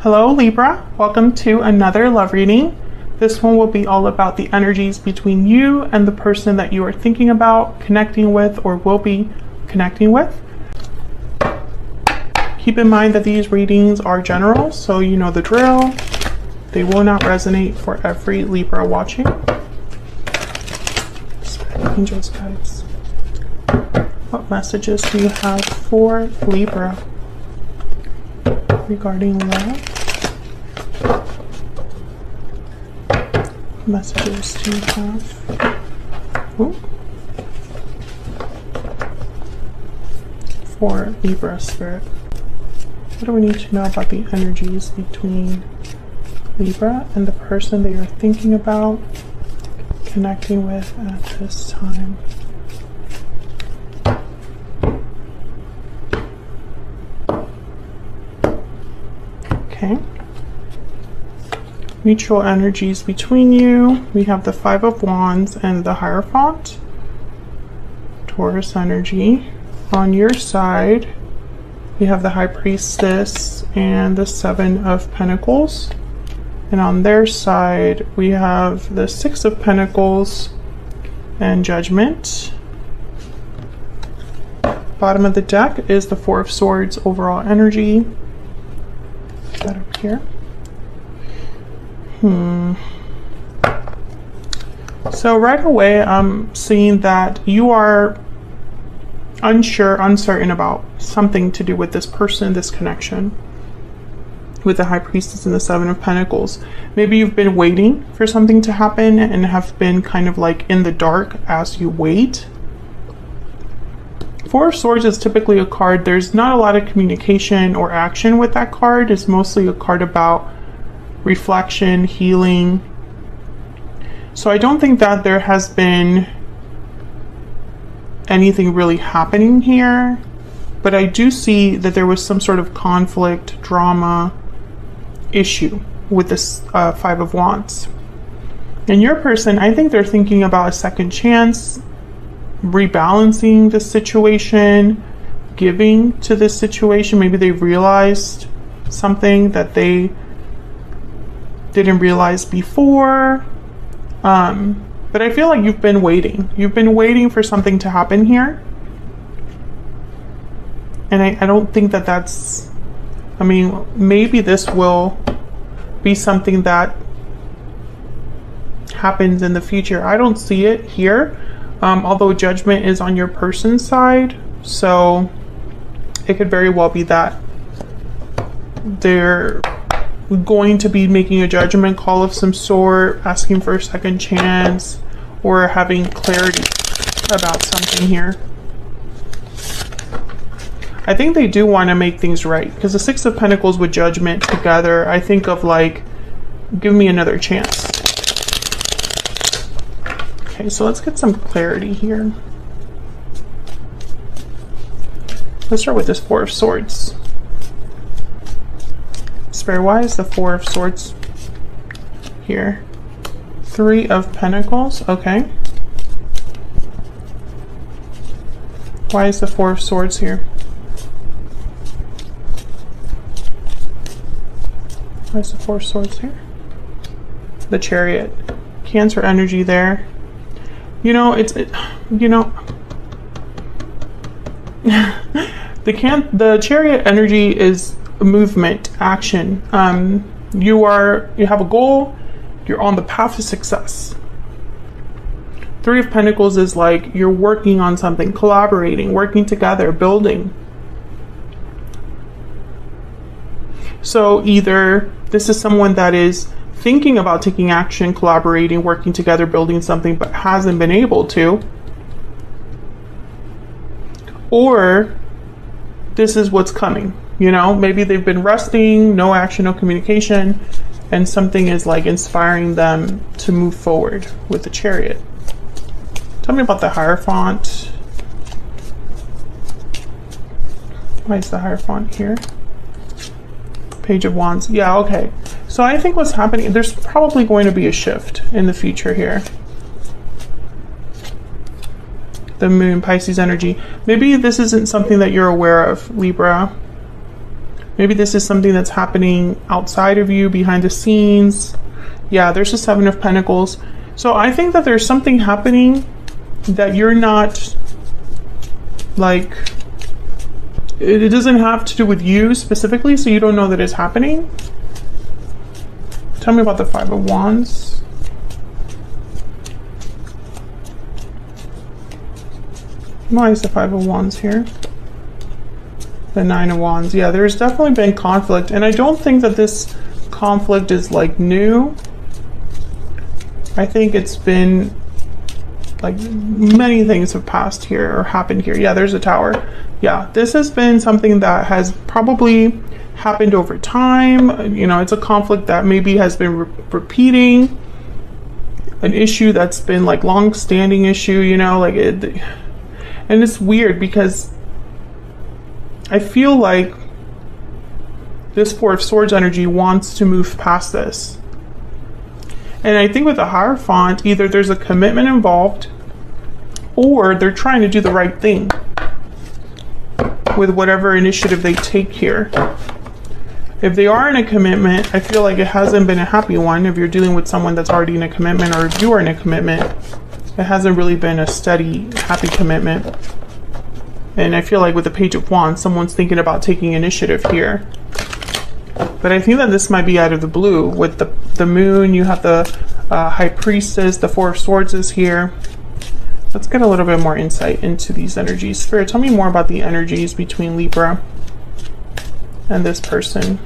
Hello Libra, welcome to another love reading. This one will be all about the energies between you and the person that you are thinking about connecting with or will be connecting with. Keep in mind that these readings are general, so you know the drill. They will not resonate for every Libra watching. Angels, guides, what messages do you have for Libra regarding love? Messages do you have for Libra spirit? What do we need to know about the energies between Libra and the person that you're thinking about connecting with at this time? Okay. Mutual energies between you. We have the Five of Wands and the Hierophant. Taurus energy. On your side, we have the High Priestess and the Seven of Pentacles. And on their side, we have the Six of Pentacles and Judgment. Bottom of the deck is the Four of Swords overall energy. Put that up here. So right away, I'm seeing that you are uncertain about something to do with this person, this connection with the High Priestess and the Seven of Pentacles. Maybe you've been waiting for something to happen and have been kind of like in the dark as you wait. Four of Swords is typically a card. There's not a lot of communication or action with that card. It's mostly a card about reflection, healing. So I don't think that there has been anything really happening here, but I do see that there was some sort of conflict, drama, issue with this Five of Wands. And your person, I think they're thinking about a second chance, rebalancing the situation, giving to this situation. Maybe they realized something that they didn't realize before. But I feel like you've been waiting. You've been waiting for something to happen here. And I don't think that that's, I mean, maybe this will be something that happens in the future. I don't see it here. Although Judgment is on your person's side. So it could very well be that they're going to be making a judgment call of some sort, asking for a second chance, or having clarity about something here. I think they do want to make things right, because the Six of Pentacles with Judgment together, I think of like, give me another chance. Okay, so let's get some clarity here. Let's start with this Four of Swords. Spirit, why is the Four of Swords here? Three of Pentacles, okay. Why is the Four of Swords here? Why is the Four of Swords here? The Chariot. Cancer energy there. You know, the Chariot energy is movement, action. You have a goal, you're on the path to success. Three of Pentacles is like you're working on something, collaborating, working together, building. So either this is someone that is thinking about taking action, collaborating, working together, building something, but hasn't been able to, or this is what's coming. You know, maybe they've been resting, no action, no communication, and something is like inspiring them to move forward with the Chariot. Tell me about the Hierophant. Why is the Hierophant here? Page of Wands. Yeah, okay. So I think what's happening, there's probably going to be a shift in the future here. the moon, Pisces energy. Maybe this isn't something that you're aware of, Libra, Maybe this is something that's happening outside of you, behind the scenes. Yeah, there's the Seven of Pentacles. So I think that there's something happening that you're not, like, it doesn't have to do with you specifically, so you don't know that it's happening. Tell me about the Five of Wands. Why is the Five of Wands here? The Nine of Wands. Yeah, there's definitely been conflict, and I don't think that this conflict is like new. I think it's been like many things have passed here or happened here. Yeah, there's a Tower. Yeah, this has been something that has probably happened over time. You know, it's a conflict that maybe has been repeating, an issue that's been like long-standing issue, you know, like it. And it's weird because I feel like this Four of Swords energy wants to move past this. And I think with the Hierophant, either there's a commitment involved or they're trying to do the right thing with whatever initiative they take here. If they are in a commitment, I feel like it hasn't been a happy one. If you're dealing with someone that's already in a commitment, or if you are in a commitment, it hasn't really been a steady, happy commitment. And I feel like with the Page of Wands, someone's thinking about taking initiative here. But I think that this might be out of the blue. With the Moon, you have the High Priestess, the Four of Swords is here. Let's get a little bit more insight into these energies. Spirit, tell me more about the energies between Libra and this person.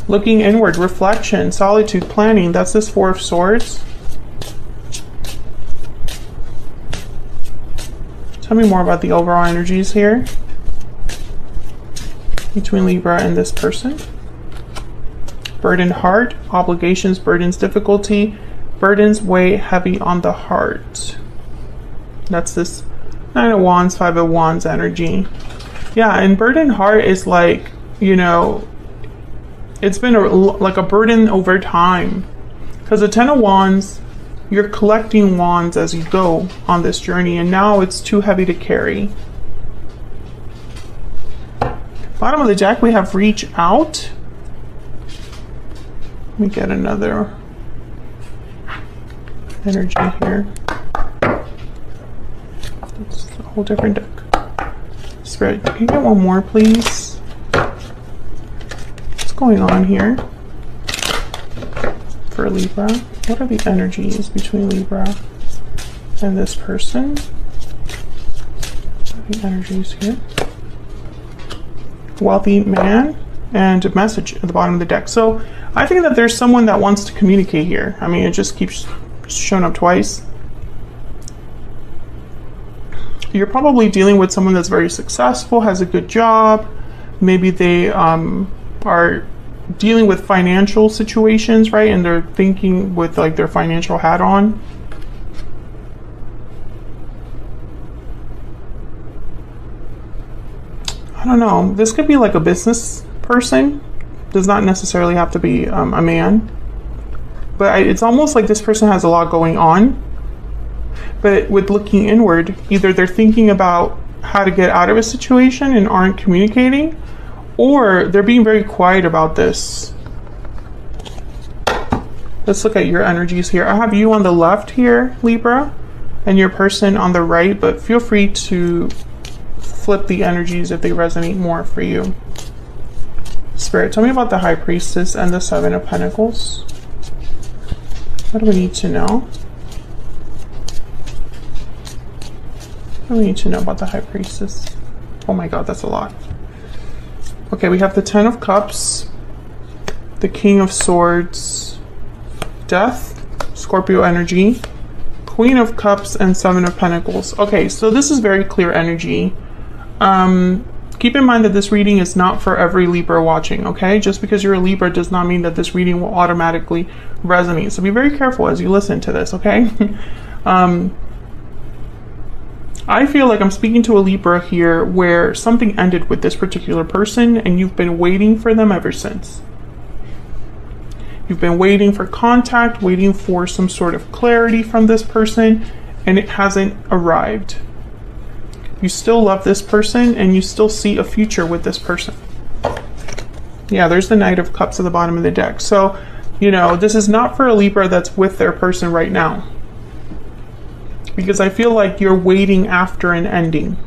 Looking inward, reflection, solitude, planning. That's this Four of Swords. Tell me more about the overall energies here between Libra and this person. Burdened heart, obligations, burdens, difficulty. Burdens weigh heavy on the heart. That's this Nine of Wands, Five of Wands energy. Yeah, and burdened heart is like, you know, it's been like a burden over time. Because the Ten of Wands, you're collecting wands as you go on this journey, and now it's too heavy to carry. Bottom of the deck, we have reach out. Let me get another energy here. It's a whole different deck. Spirit, can you get one more, please? What's going on here for Libra? What are the energies between Libra and this person? What are the energies here? Wealthy man and message at the bottom of the deck. So I think that there's someone that wants to communicate here. I mean, it just keeps showing up twice. You're probably dealing with someone that's very successful, has a good job. Maybe they are dealing with financial situations, right? And they're thinking with like their financial hat on. I don't know. This could be like a business person. Does not necessarily have to be a man. But it's almost like this person has a lot going on. But with looking inward, either they're thinking about how to get out of a situation and aren't communicating, or they're being very quiet about this. Let's look at your energies here. I have you on the left here, Libra, and your person on the right, but feel free to flip the energies if they resonate more for you. Spirit, tell me about the High Priestess and the Seven of Pentacles. What do we need to know? What do we need to know about the High Priestess? Oh my God, that's a lot. Okay, we have the Ten of Cups, the King of Swords, Death, Scorpio energy, Queen of Cups, and Seven of Pentacles. Okay, so this is very clear energy. Keep in mind that this reading is not for every Libra watching, okay? Just because you're a Libra does not mean that this reading will automatically resonate. So be very careful as you listen to this, okay? I feel like I'm speaking to a Libra here where something ended with this particular person and you've been waiting for them ever since. You've been waiting for contact, waiting for some sort of clarity from this person, and it hasn't arrived. You still love this person and you still see a future with this person. Yeah, there's the Knight of Cups at the bottom of the deck. So, you know, this is not for a Libra that's with their person right now. Because I feel like you're waiting after an ending.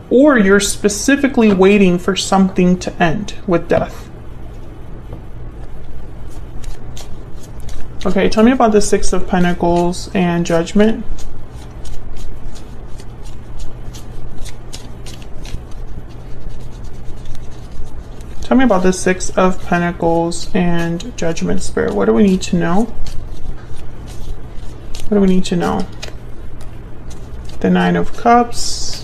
Or you're specifically waiting for something to end with death. Okay, tell me about the Six of Pentacles and Judgment. Tell me about the Six of Pentacles and Judgment, Spirit. What do we need to know? What do we need to know? The Nine of Cups.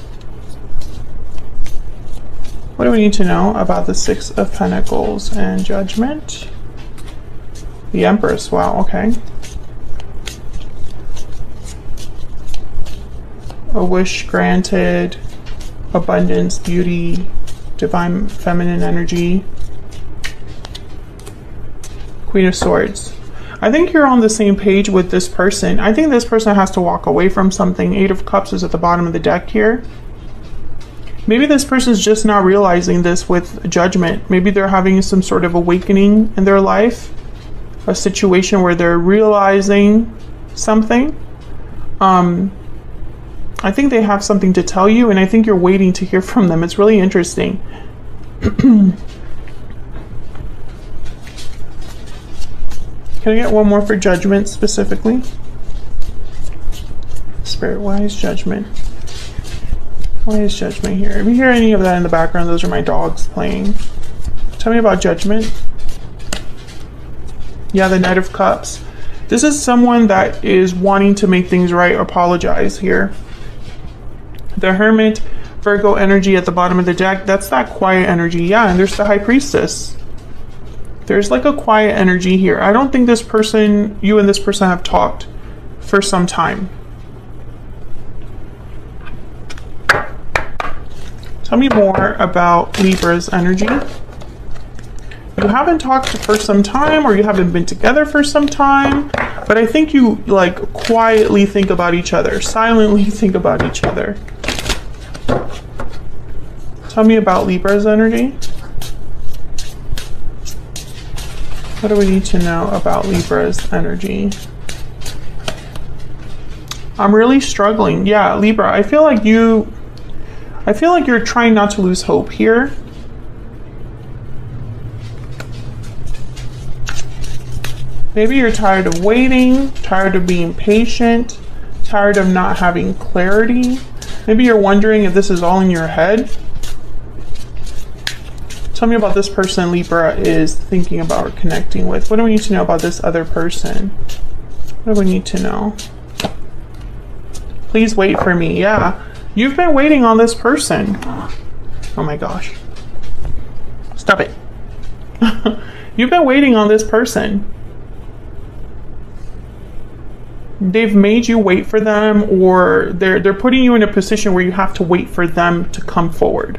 What do we need to know about the Six of Pentacles and Judgment? The Empress, wow, okay. A wish granted, abundance, beauty, divine feminine energy. Queen of Swords. I think you're on the same page with this person. I think this person has to walk away from something. Eight of Cups is at the bottom of the deck here. Maybe this person's just not realizing this with Judgment. Maybe they're having some sort of awakening in their life. A situation where they're realizing something. I think they have something to tell you, and I think you're waiting to hear from them. It's really interesting. Can I get one more for Judgment specifically? Spirit, why is Judgment? Why is Judgment here? If you hear any of that in the background, those are my dogs playing. Tell me about Judgment. Yeah, the Knight of Cups. This is someone that is wanting to make things right, apologize here. The Hermit, Virgo energy at the bottom of the deck, that's that quiet energy. Yeah, and there's the High Priestess. There's like a quiet energy here. I don't think this person, you and this person have talked for some time. Tell me more about Libra's energy. You haven't talked for some time, or you haven't been together for some time, but I think you like quietly think about each other, silently think about each other. Tell me about Libra's energy. What do we need to know about Libra's energy? I'm really struggling. Yeah, Libra, I feel like you're trying not to lose hope here. Maybe you're tired of waiting, tired of being patient, tired of not having clarity. Maybe you're wondering if this is all in your head. Tell me about this person Libra is thinking about or connecting with. What do we need to know about this other person? What do we need to know? Please wait for me. Yeah, you've been waiting on this person. Oh my gosh. Stop it. You've been waiting on this person. They've made you wait for them, or they're putting you in a position where you have to wait for them to come forward.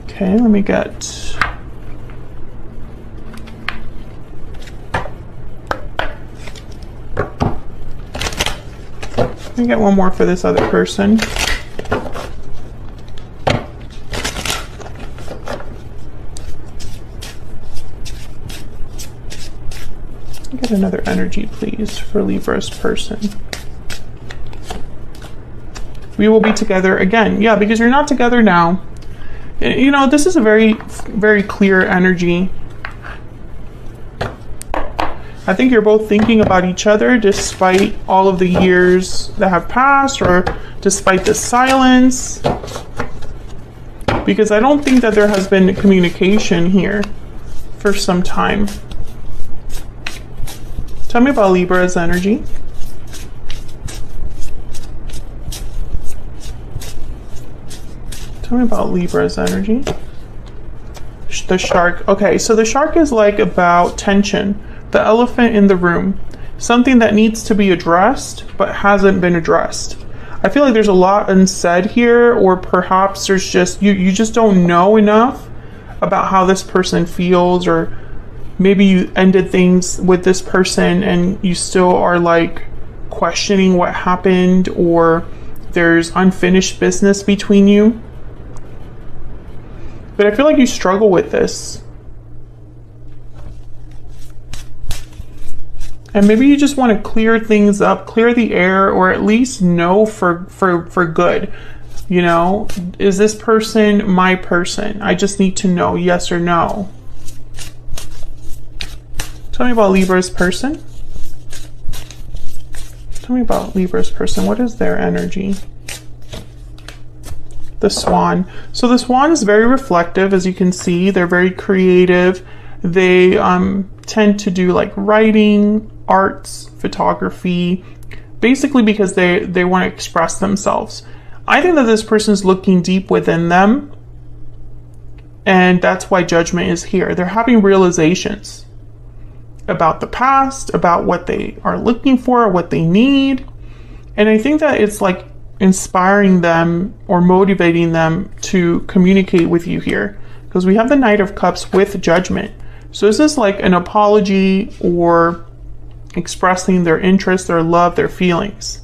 Okay, let me get... Let me get one more for this other person. Get another energy, please, for Libra's person. We will be together again. Yeah, because you're not together now. You know, this is a very, very clear energy. I think you're both thinking about each other despite all of the years that have passed, or despite the silence. Because I don't think that there has been communication here for some time. Tell me about Libra's energy. Tell me about Libra's energy. The shark. Okay, so the shark is like about tension. The elephant in the room. Something that needs to be addressed, but hasn't been addressed. I feel like there's a lot unsaid here, or perhaps there's just, you just don't know enough about how this person feels, or maybe you ended things with this person and you still are like questioning what happened, or there's unfinished business between you. But I feel like you struggle with this. And maybe you just want to clear things up, clear the air, or at least know for good. You know, is this person my person? I just need to know, yes or no. Tell me about Libra's person. Tell me about Libra's person. What is their energy? The Swan. So the Swan is very reflective, as you can see. They're very creative. They tend to do like writing, arts, photography, basically because they want to express themselves. I think that this person's looking deep within them, and that's why Judgment is here. They're having realizations about the past, about what they are looking for, what they need. And I think that it's like inspiring them or motivating them to communicate with you here, because we have the Knight of Cups with Judgment. So is this like an apology or expressing their interest, their love, their feelings?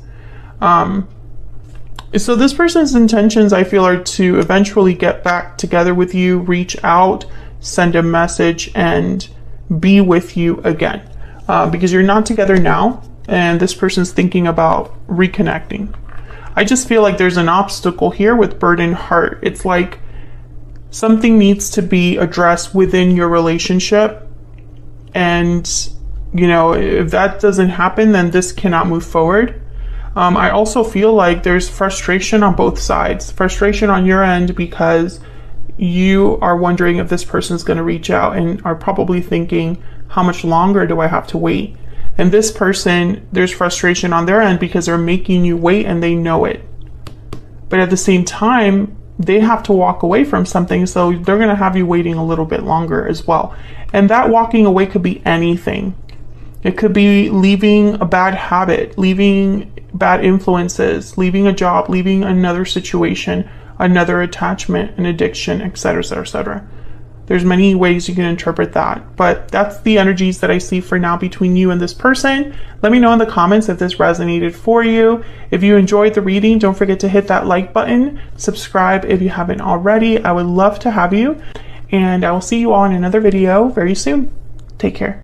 So this person's intentions, I feel, are to eventually get back together with you, reach out, send a message, and be with you again. Because you're not together now, and this person's thinking about reconnecting. I just feel like there's an obstacle here with burdened heart. It's like something needs to be addressed within your relationship. And, you know, if that doesn't happen, then this cannot move forward. I also feel like there's frustration on both sides. Frustration on your end because you are wondering if this person is going to reach out and are probably thinking, how much longer do I have to wait? And this person, there's frustration on their end because they're making you wait and they know it. But at the same time, they have to walk away from something, so they're going to have you waiting a little bit longer as well. And that walking away could be anything. It could be leaving a bad habit, leaving bad influences, leaving a job, leaving another situation, another attachment, an addiction, etc., etc., etc. There's many ways you can interpret that, but that's the energies that I see for now between you and this person. Let me know in the comments if this resonated for you. If you enjoyed the reading, don't forget to hit that like button, subscribe if you haven't already. I would love to have you, and I will see you all in another video very soon. Take care.